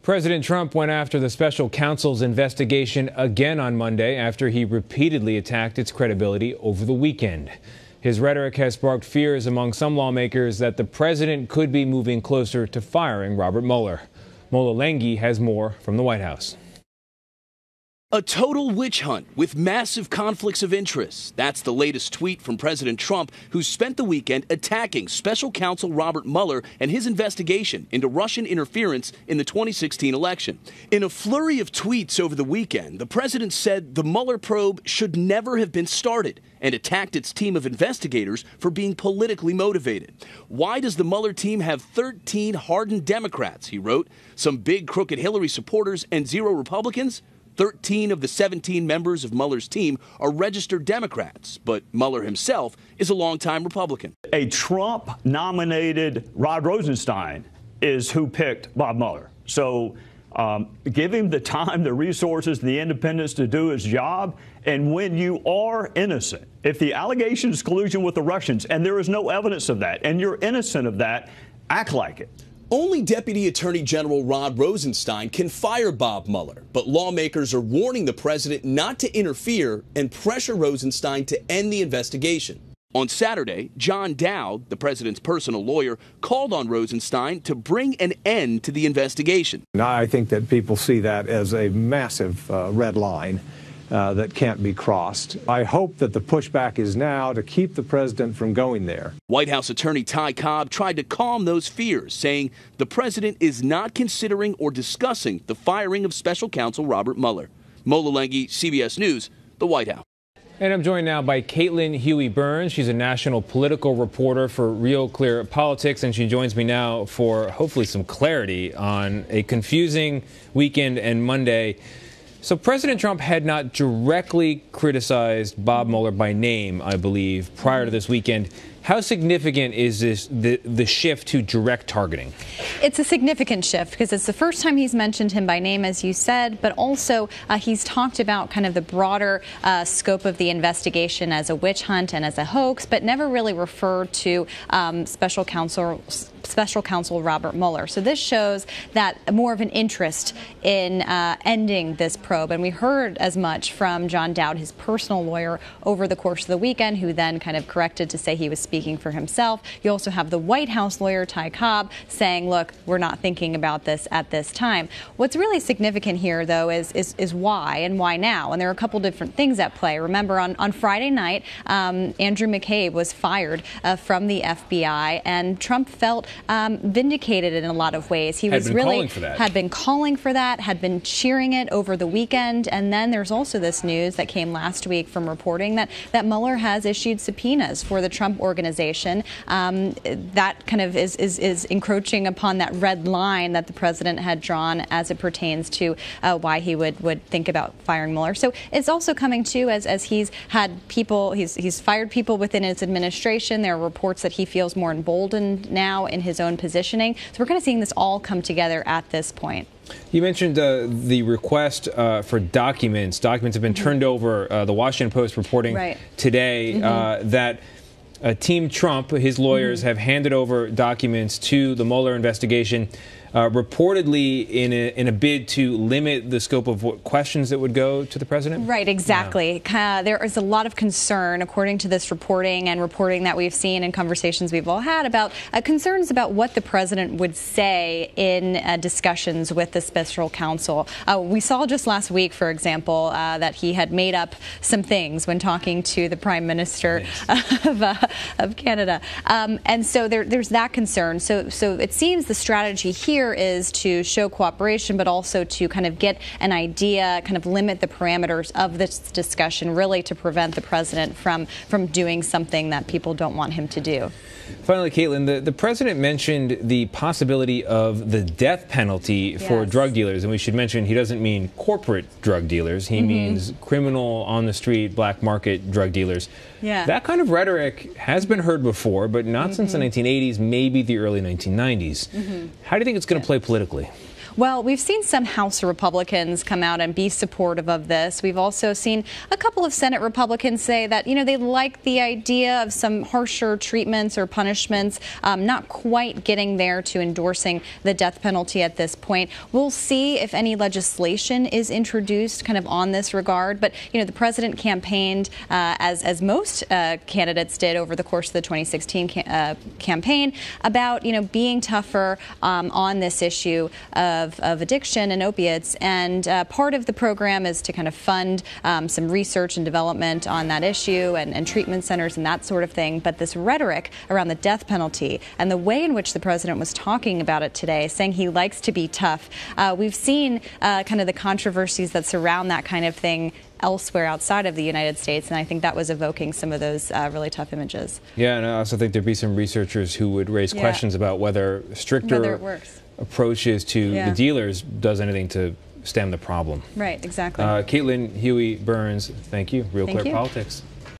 President Trump went after the special counsel's investigation again on Monday after he repeatedly attacked its credibility over the weekend. His rhetoric has sparked fears among some lawmakers that the president could be moving closer to firing Robert Mueller. Mola has more from the White House. A total witch hunt with massive conflicts of interest. That's the latest tweet from President Trump, who spent the weekend attacking special counsel Robert Mueller and his investigation into Russian interference in the 2016 election. In a flurry of tweets over the weekend, the president said the Mueller probe should never have been started and attacked its team of investigators for being politically motivated. Why does the Mueller team have 13 hardened Democrats, he wrote, some big crooked Hillary supporters and 0 Republicans? 13 of the 17 members of Mueller's team are registered Democrats, but Mueller himself is a longtime Republican. A Trump-nominated Rod Rosenstein is who picked Bob Mueller. So give him the time, the resources, the independence to do his job. And when you are innocent, if the allegation is collusion with the Russians and there is no evidence of that, and you're innocent of that, act like it. Only Deputy Attorney General Rod Rosenstein can fire Bob Mueller, but lawmakers are warning the president not to interfere and pressure Rosenstein to end the investigation. On Saturday, John Dowd, the president's personal lawyer, called on Rosenstein to bring an end to the investigation. I think that people see that as a massive red line that can't be crossed. I hope that the pushback is now to keep the president from going there. White House attorney Ty Cobb tried to calm those fears, saying the president is not considering or discussing the firing of special counsel Robert Mueller. Mola, CBS News, the White House. And I'm joined now by Caitlin Huey-Burns. She's a national political reporter for RealClearPolitics, and she joins me now for hopefully some clarity on a confusing weekend and Monday. So President Trump had not directly criticized Bob Mueller by name, I believe, prior to this weekend. How significant is this, the shift to direct targeting? It's a significant shift because it's the first time he's mentioned him by name, as you said, but also he's talked about kind of the broader scope of the investigation as a witch hunt and as a hoax, but never really referred to special counsel Robert Mueller. So this shows that more of an interest in ending this probe. And we heard as much from John Dowd, his personal lawyer, over the course of the weekend, who then kind of corrected to say he was speaking for himself. You also have the White House lawyer, Ty Cobb, saying, look, we're not thinking about this at this time. What's really significant here, though, is why and why now. And there are a couple different things at play. Remember, on Friday night, Andrew McCabe was fired from the FBI, and Trump felt vindicated in a lot of ways. He was really had been calling for that, had been cheering it over the weekend, and then there's also this news that came last week from reporting that Mueller has issued subpoenas for the Trump organization. That kind of is encroaching upon that red line that the president had drawn as it pertains to why he would think about firing Mueller. So it's also coming too as he's had people, he's fired people within his administration. There are reports that he feels more emboldened now in his own positioning. So we're kind of seeing this all come together at this point. You mentioned the request for documents. Documents have been turned over. The Washington Post reporting today that Team Trump, his lawyers, have handed over documents to the Mueller investigation, reportedly in a bid to limit the scope of what questions that would go to the president? Right, exactly. Yeah. There is a lot of concern, according to this reporting and reporting that we've seen and conversations we've all had, about concerns about what the president would say in discussions with the special counsel. We saw just last week, for example, that he had made up some things when talking to the Prime Minister of Canada. And so there's that concern. So it seems the strategy here is to show cooperation, but also to kind of get an idea, kind of limit the parameters of this discussion, really to prevent the president from doing something that people don't want him to do. Finally, Caitlin, the president mentioned the possibility of the death penalty for drug dealers. And we should mention he doesn't mean corporate drug dealers. He means criminal, on the street, black market drug dealers. Yeah. That kind of rhetoric has been heard before, but not since the 1980s, maybe the early 1990s. How do you think it's going to play politically? Well, we've seen some House Republicans come out and be supportive of this. We've also seen a couple of Senate Republicans say that, they like the idea of some harsher treatments or punishments, not quite getting there to endorsing the death penalty at this point. We'll see if any legislation is introduced kind of on this regard. But, the president campaigned, as most candidates did over the course of the 2016 campaign, about, being tougher on this issue of addiction and opiates. And part of the program is to kind of fund some research and development on that issue and treatment centers and that sort of thing. But this rhetoric around the death penalty and the way in which the president was talking about it today, saying he likes to be tough, we've seen kind of the controversies that surround that kind of thing elsewhere outside of the United States, and I think that was evoking some of those really tough images. Yeah, and I also think there'd be some researchers who would raise questions about whether stricter approaches to the dealers does anything to stem the problem. Right, exactly. Caitlin Huey-Burns, thank you. Real Clear Politics.